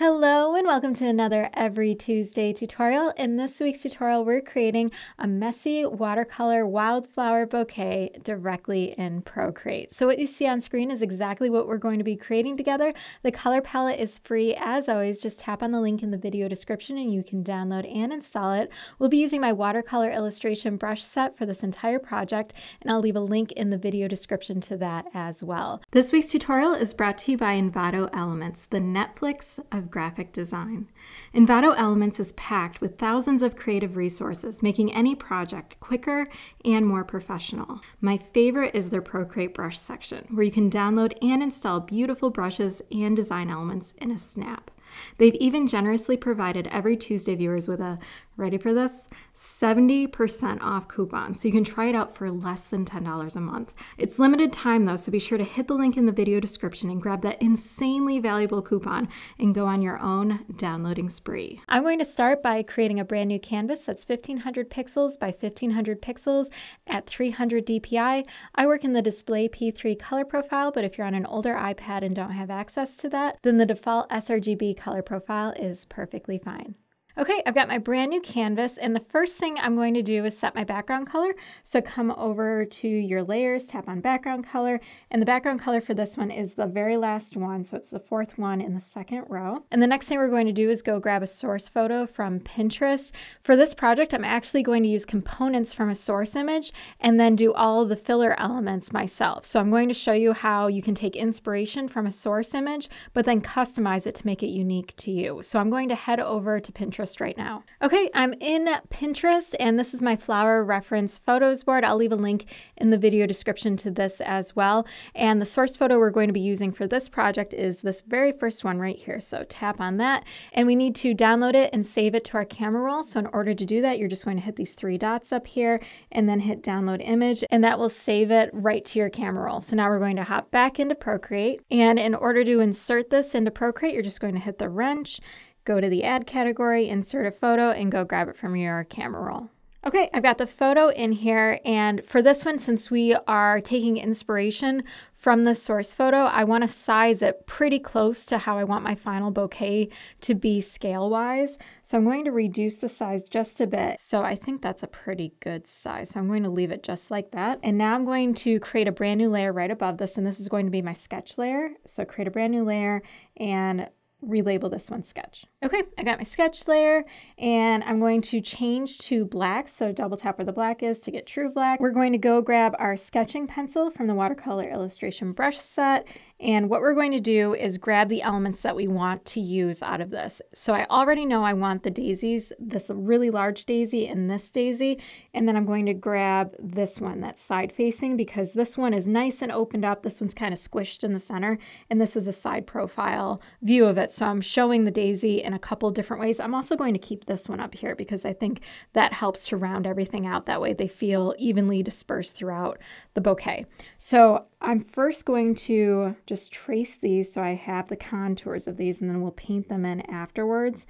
Hello and welcome to another Every Tuesday tutorial. In this week's tutorial, we're creating a messy watercolor wildflower bouquet directly in Procreate. So what you see on screen is exactly what we're going to be creating together. The color palette is free as always. Just tap on the link in the video description and you can download and install it. We'll be using my watercolor illustration brush set for this entire project, and I'll leave a link in the video description to that as well. This week's tutorial is brought to you by Envato Elements, the Netflix of graphic design. Envato Elements is packed with thousands of creative resources, making any project quicker and more professional. My favorite is their Procreate brush section, where you can download and install beautiful brushes and design elements in a snap. They've even generously provided Every Tuesday viewers with a, ready for this, 70% off coupon, so you can try it out for less than $10 a month. It's limited time though, so be sure to hit the link in the video description and grab that insanely valuable coupon and go on your own downloading spree. I'm going to start by creating a brand new canvas that's 1500 pixels by 1500 pixels at 300 DPI. I work in the Display P3 color profile, but if you're on an older iPad and don't have access to that, then the default sRGB color profile is perfectly fine. Okay, I've got my brand new canvas, and the first thing I'm going to do is set my background color. So come over to your layers, tap on background color, and the background color for this one is the very last one, so it's the fourth one in the second row. And the next thing we're going to do is go grab a source photo from Pinterest. For this project, I'm actually going to use components from a source image and then do all of the filler elements myself. So I'm going to show you how you can take inspiration from a source image, but then customize it to make it unique to you. So I'm going to head over to Pinterest right now. Okay, I'm in Pinterest and this is my flower reference photos board. I'll leave a link in the video description to this as well. And the source photo we're going to be using for this project is this very first one right here. So tap on that and we need to download it and save it to our camera roll. So in order to do that, you're just going to hit these three dots up here and then hit download image, and that will save it right to your camera roll. So now we're going to hop back into Procreate, and in order to insert this into Procreate, you're just going to hit the wrench, go to the add category, insert a photo, and go grab it from your camera roll. Okay, I've got the photo in here, and for this one, since we are taking inspiration from the source photo, I want to size it pretty close to how I want my final bouquet to be scale-wise. So I'm going to reduce the size just a bit. So I think that's a pretty good size. So I'm going to leave it just like that. And now I'm going to create a brand new layer right above this, and this is going to be my sketch layer. So create a brand new layer and relabel this one sketch. Okay, I got my sketch layer and I'm going to change to black. So double tap where the black is to get true black. We're going to go grab our sketching pencil from the watercolor illustration brush set. And what we're going to do is grab the elements that we want to use out of this. So I already know I want the daisies, this really large daisy and this daisy. And then I'm going to grab this one that's side facing because this one is nice and opened up. This one's kind of squished in the center. And this is a side profile view of it. So I'm showing the daisy in a couple different ways. I'm also going to keep this one up here because I think that helps to round everything out. That way they feel evenly dispersed throughout the bouquet. So I'm first going to just trace these so I have the contours of these, and then we'll paint them in afterwards.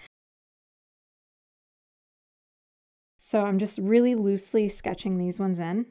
So I'm just really loosely sketching these ones in.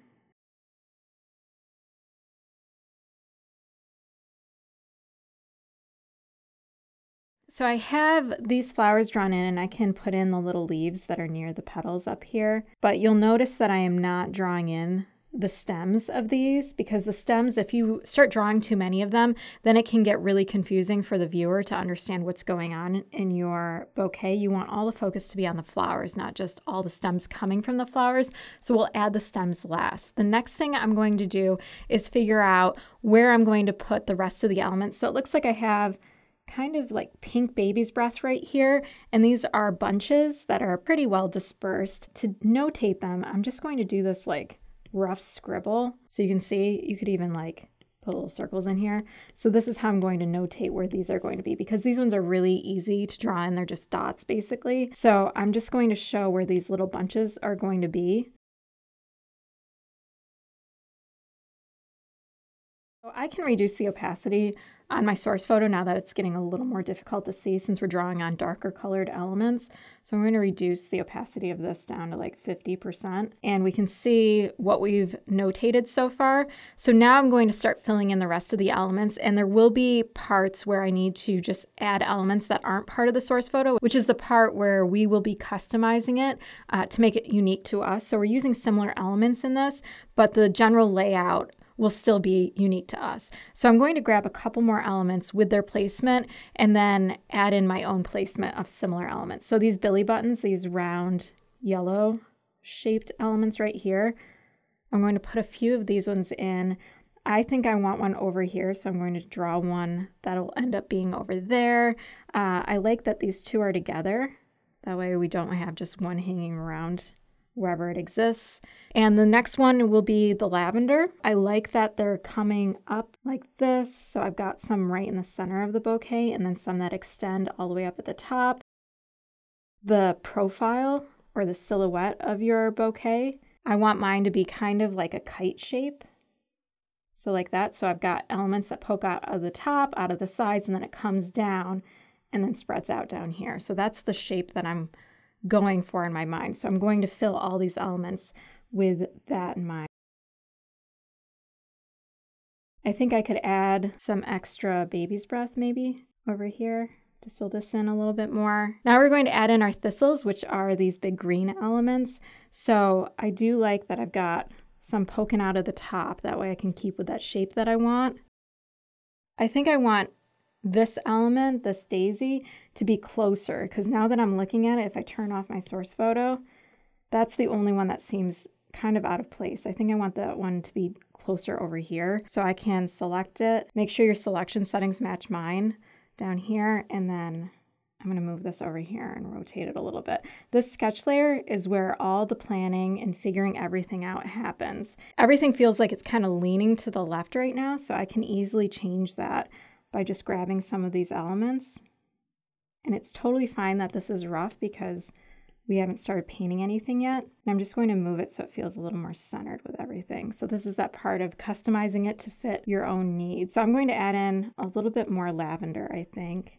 So I have these flowers drawn in and I can put in the little leaves that are near the petals up here, but you'll notice that I am not drawing in the stems of these because the stems, if you start drawing too many of them, then it can get really confusing for the viewer to understand what's going on in your bouquet. You want all the focus to be on the flowers, not just all the stems coming from the flowers. So we'll add the stems last. The next thing I'm going to do is figure out where I'm going to put the rest of the elements. So it looks like I have kind of like pink baby's breath right here, and these are bunches that are pretty well dispersed. To notate them, I'm just going to do this like rough scribble. So you can see, you could even like put little circles in here. So this is how I'm going to notate where these are going to be because these ones are really easy to draw and they're just dots basically. So I'm just going to show where these little bunches are going to be. So I can reduce the opacity on my source photo now that it's getting a little more difficult to see since we're drawing on darker colored elements. So I'm going to reduce the opacity of this down to like 50%, and we can see what we've notated so far. So now I'm going to start filling in the rest of the elements, and there will be parts where I need to just add elements that aren't part of the source photo, which is the part where we will be customizing it to make it unique to us. So we're using similar elements in this, but the general layout will still be unique to us. So I'm going to grab a couple more elements with their placement and then add in my own placement of similar elements. So these billy buttons, these round yellow shaped elements right here, I'm going to put a few of these ones in. I think I want one over here, so I'm going to draw one that'll end up being over there. I like that these two are together. That way we don't have just one hanging around wherever it exists. And the next one will be the lavender. I like that they're coming up like this. So I've got some right in the center of the bouquet and then some that extend all the way up at the top. The profile or the silhouette of your bouquet, I want mine to be kind of like a kite shape. So like that. So I've got elements that poke out of the top, out of the sides, and then it comes down and then spreads out down here. So that's the shape that I'm going for in my mind. So I'm going to fill all these elements with that in mind. I think I could add some extra baby's breath maybe over here to fill this in a little bit more. Now we're going to add in our thistles, which are these big green elements. So I do like that I've got some poking out of the top. That way I can keep with that shape that I want. I think I want this element, this daisy, to be closer, because now that I'm looking at it, if I turn off my source photo, that's the only one that seems kind of out of place. I think I want that one to be closer over here. So I can select it. Make sure your selection settings match mine down here, and then I'm going to move this over here and rotate it a little bit. This sketch layer is where all the planning and figuring everything out happens. Everything feels like it's kind of leaning to the left right now, so I can easily change that by just grabbing some of these elements. And it's totally fine that this is rough because we haven't started painting anything yet. And I'm just going to move it so it feels a little more centered with everything. So this is that part of customizing it to fit your own needs. So I'm going to add in a little bit more lavender, I think.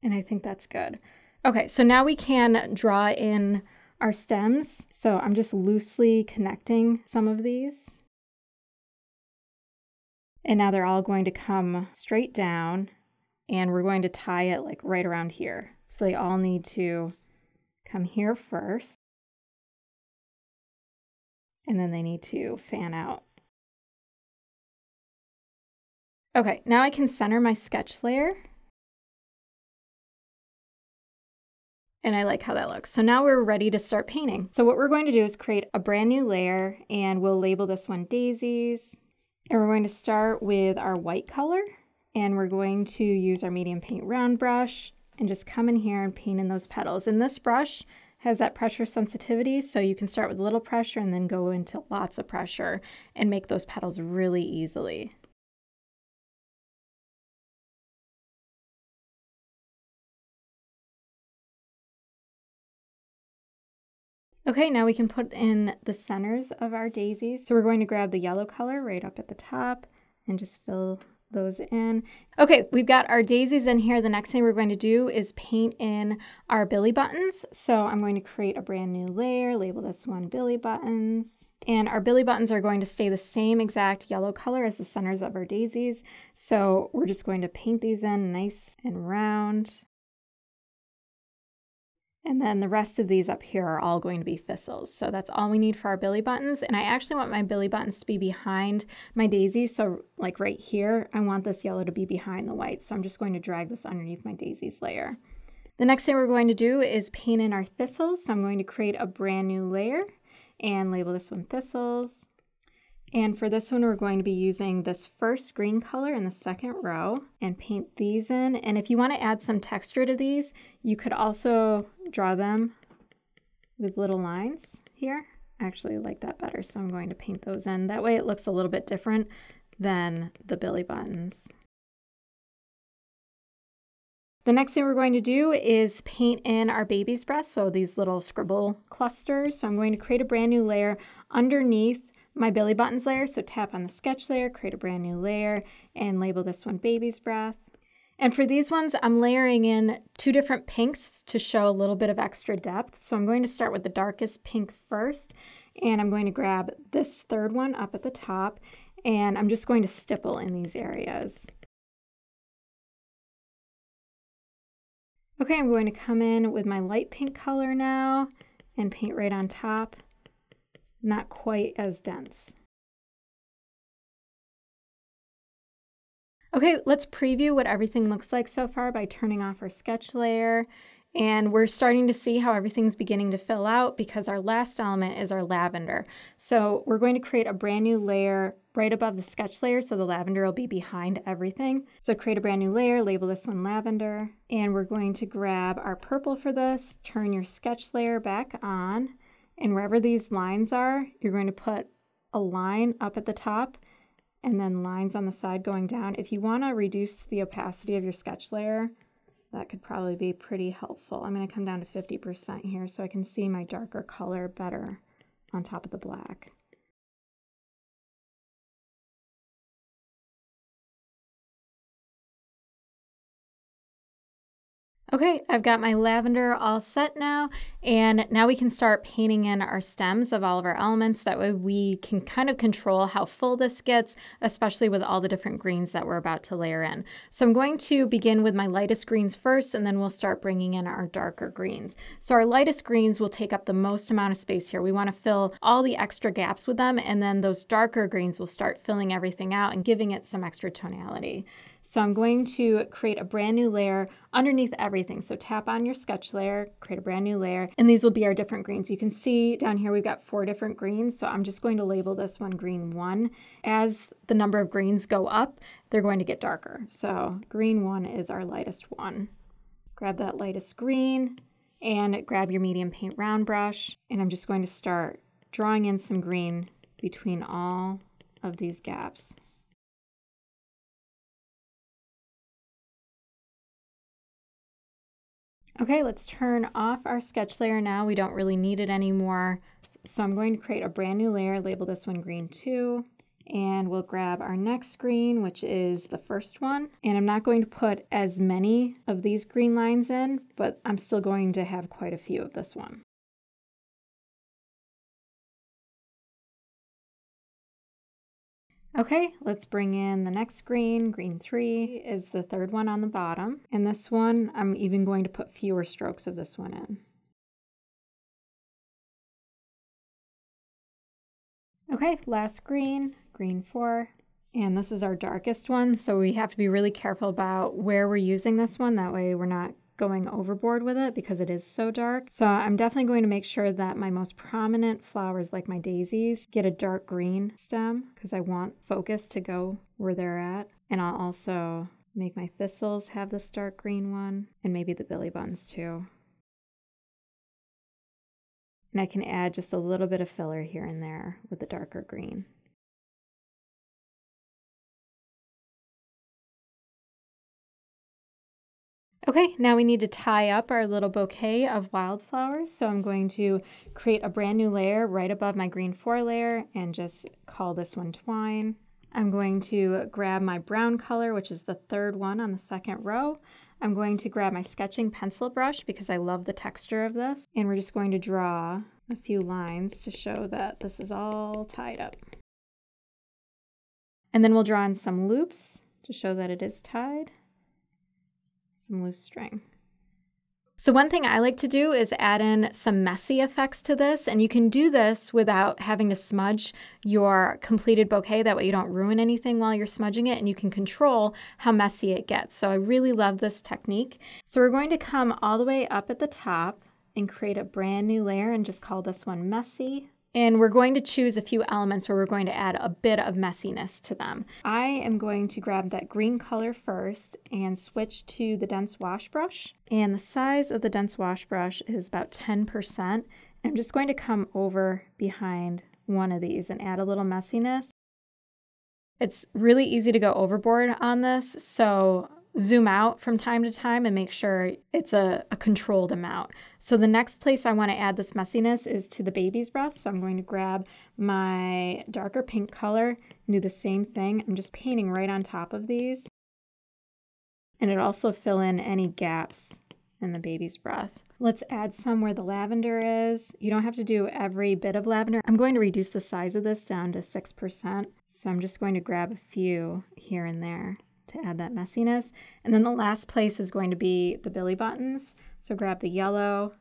And I think that's good. Okay, so now we can draw in our stems. So I'm just loosely connecting some of these. And now they're all going to come straight down, and we're going to tie it like right around here. So they all need to come here first, and then they need to fan out. Okay, now I can center my sketch layer. And I like how that looks. So now we're ready to start painting. So what we're going to do is create a brand new layer, and we'll label this one Daisies. And we're going to start with our white color, and we're going to use our medium paint round brush and just come in here and paint in those petals. And this brush has that pressure sensitivity, so you can start with a little pressure and then go into lots of pressure and make those petals really easily. Okay, now we can put in the centers of our daisies. So we're going to grab the yellow color right up at the top and just fill those in. Okay, we've got our daisies in here. The next thing we're going to do is paint in our billy buttons. So I'm going to create a brand new layer, label this one billy buttons. And our billy buttons are going to stay the same exact yellow color as the centers of our daisies. So we're just going to paint these in nice and round. And then the rest of these up here are all going to be thistles. So that's all we need for our billy buttons. And I actually want my billy buttons to be behind my daisies. So like right here, I want this yellow to be behind the white. So I'm just going to drag this underneath my daisies layer. The next thing we're going to do is paint in our thistles. So I'm going to create a brand new layer and label this one thistles. And for this one, we're going to be using this first green color in the second row and paint these in. And if you want to add some texture to these, you could also draw them with little lines here. I actually like that better, so I'm going to paint those in. That way it looks a little bit different than the billy buttons. The next thing we're going to do is paint in our baby's breath, so these little scribble clusters. So I'm going to create a brand new layer underneath my Billy Buttons layer. So tap on the sketch layer, create a brand new layer, and label this one Baby's Breath. And for these ones, I'm layering in 2 different pinks to show a little bit of extra depth. So I'm going to start with the darkest pink first, and I'm going to grab this third one up at the top, and I'm just going to stipple in these areas. Okay, I'm going to come in with my light pink color now and paint right on top. Not quite as dense. Okay, let's preview what everything looks like so far by turning off our sketch layer. And we're starting to see how everything's beginning to fill out because our last element is our lavender. So we're going to create a brand new layer right above the sketch layer, so the lavender will be behind everything. So create a brand new layer, label this one lavender, and we're going to grab our purple for this, turn your sketch layer back on, and wherever these lines are, you're going to put a line up at the top and then lines on the side going down. If you want to reduce the opacity of your sketch layer, that could probably be pretty helpful. I'm going to come down to 50% here so I can see my darker color better on top of the black. Okay, I've got my lavender all set now, and now we can start painting in our stems of all of our elements. That way we can kind of control how full this gets, especially with all the different greens that we're about to layer in. So I'm going to begin with my lightest greens first, and then we'll start bringing in our darker greens. So our lightest greens will take up the most amount of space here. We want to fill all the extra gaps with them, and then those darker greens will start filling everything out and giving it some extra tonality. So I'm going to create a brand new layer underneath everything. So tap on your sketch layer, create a brand new layer, and these will be our different greens. You can see down here we've got 4 different greens, so I'm just going to label this one green 1. As the number of greens go up, they're going to get darker. So green 1 is our lightest one. Grab that lightest green and grab your medium paint round brush, and I'm just going to start drawing in some green between all of these gaps. Okay, let's turn off our sketch layer now. We don't really need it anymore. So I'm going to create a brand new layer, label this one green 2, and we'll grab our next green, which is the first one. And I'm not going to put as many of these green lines in, but I'm still going to have quite a few of this one. Okay, let's bring in the next green. Green 3 is the third one on the bottom. And this one, I'm even going to put fewer strokes of this one in. Okay, last green, green 4. And this is our darkest one, so we have to be really careful about where we're using this one. That way we're not going overboard with it because it is so dark. So I'm definitely going to make sure that my most prominent flowers, like my daisies, get a dark green stem because I want focus to go where they're at. And I'll also make my thistles have this dark green one, and maybe the Billy Buttons too. And I can add just a little bit of filler here and there with the darker green. Okay, now we need to tie up our little bouquet of wildflowers. So I'm going to create a brand new layer right above my green 4 layer and just call this one twine. I'm going to grab my brown color, which is the third one on the second row. I'm going to grab my sketching pencil brush because I love the texture of this. And we're just going to draw a few lines to show that this is all tied up. And then we'll draw in some loops to show that it is tied. Some loose string. So one thing I like to do is add in some messy effects to this, and you can do this without having to smudge your completed bouquet. That way you don't ruin anything while you're smudging it, and you can control how messy it gets. So I really love this technique. So we're going to come all the way up at the top and create a brand new layer and just call this one messy. And we're going to choose a few elements where we're going to add a bit of messiness to them. I am going to grab that green color first and switch to the dense wash brush. And the size of the dense wash brush is about 10%. I'm just going to come over behind one of these and add a little messiness. It's really easy to go overboard on this, so zoom out from time to time and make sure it's a controlled amount. So the next place I want to add this messiness is to the baby's breath. So I'm going to grab my darker pink color and do the same thing. I'm just painting right on top of these. And it'll also fill in any gaps in the baby's breath. Let's add some where the lavender is. You don't have to do every bit of lavender. I'm going to reduce the size of this down to 6%. So I'm just going to grab a few here and there to add that messiness. And then the last place is going to be the belly buttons. So grab the yellow.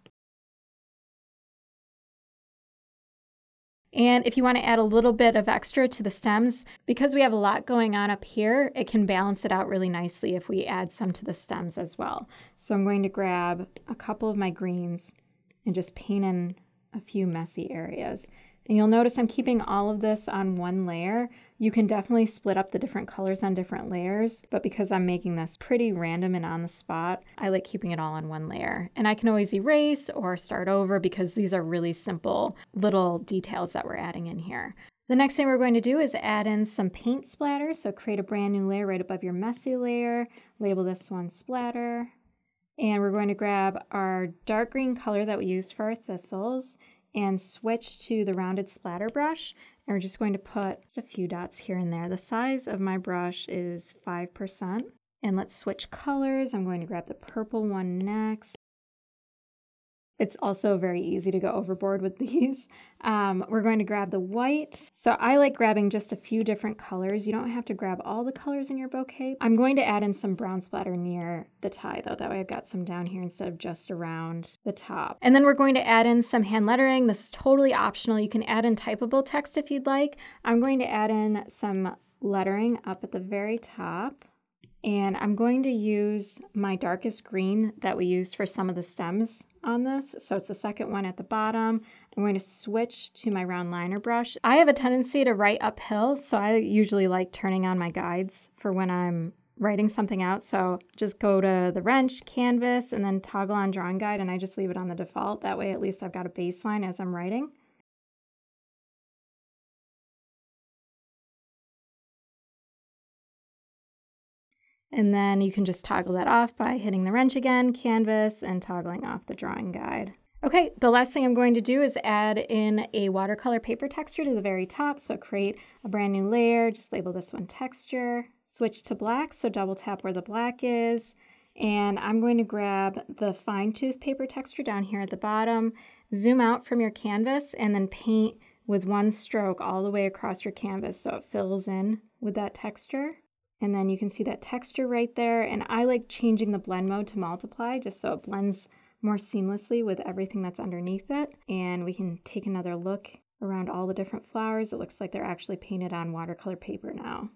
And if you want to add a little bit of extra to the stems, because we have a lot going on up here, it can balance it out really nicely if we add some to the stems as well. So I'm going to grab a couple of my greens and just paint in a few messy areas. And you'll notice I'm keeping all of this on one layer. You can definitely split up the different colors on different layers, but because I'm making this pretty random and on the spot, I like keeping it all on one layer. And I can always erase or start over because these are really simple little details that we're adding in here. The next thing we're going to do is add in some paint splatter. So create a brand new layer right above your messy layer, label this one splatter, and we're going to grab our dark green color that we used for our thistles and switch to the rounded splatter brush. And we're just going to put just a few dots here and there. The size of my brush is 5%. And let's switch colors. I'm going to grab the purple one next. It's also very easy to go overboard with these. We're going to grab the white. So I like grabbing just a few different colors. You don't have to grab all the colors in your bouquet. I'm going to add in some brown splatter near the tie though. That way I've got some down here instead of just around the top. And then we're going to add in some hand lettering. This is totally optional. You can add in typable text if you'd like. I'm going to add in some lettering up at the very top. And I'm going to use my darkest green that we used for some of the stems on this. So it's the second one at the bottom. I'm going to switch to my round liner brush. I have a tendency to write uphill, so I usually like turning on my guides for when I'm writing something out. So just go to the wrench, canvas, and then toggle on drawing guide, and I just leave it on the default. That way at least I've got a baseline as I'm writing. And then you can just toggle that off by hitting the wrench again, canvas, and toggling off the drawing guide. Okay, the last thing I'm going to do is add in a watercolor paper texture to the very top. So create a brand new layer, just label this one texture, switch to black, so double tap where the black is. And I'm going to grab the fine tooth paper texture down here at the bottom, zoom out from your canvas, and then paint with one stroke all the way across your canvas so it fills in with that texture. And then you can see that texture right there. And I like changing the blend mode to multiply just so it blends more seamlessly with everything that's underneath it. And we can take another look around all the different flowers. It looks like they're actually painted on watercolor paper now.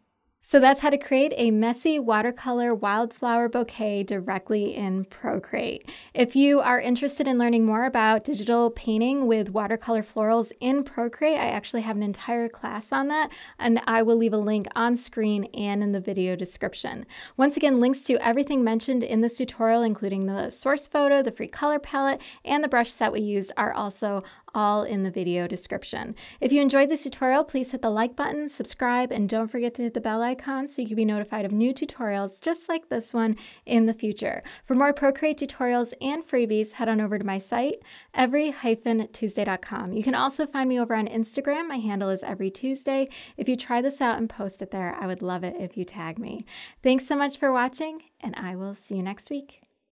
So that's how to create a messy watercolor wildflower bouquet directly in Procreate. If you are interested in learning more about digital painting with watercolor florals in Procreate, I actually have an entire class on that, and I will leave a link on screen and in the video description. Once again, links to everything mentioned in this tutorial, including the source photo, the free color palette, and the brush set we used, are also all in the video description. If you enjoyed this tutorial, please hit the like button, subscribe, and don't forget to hit the bell icon so you can be notified of new tutorials just like this one in the future. For more Procreate tutorials and freebies, head on over to my site, every-tuesday.com. You can also find me over on Instagram. My handle is everytuesday. If you try this out and post it there, I would love it if you tag me. Thanks so much for watching, and I will see you next week.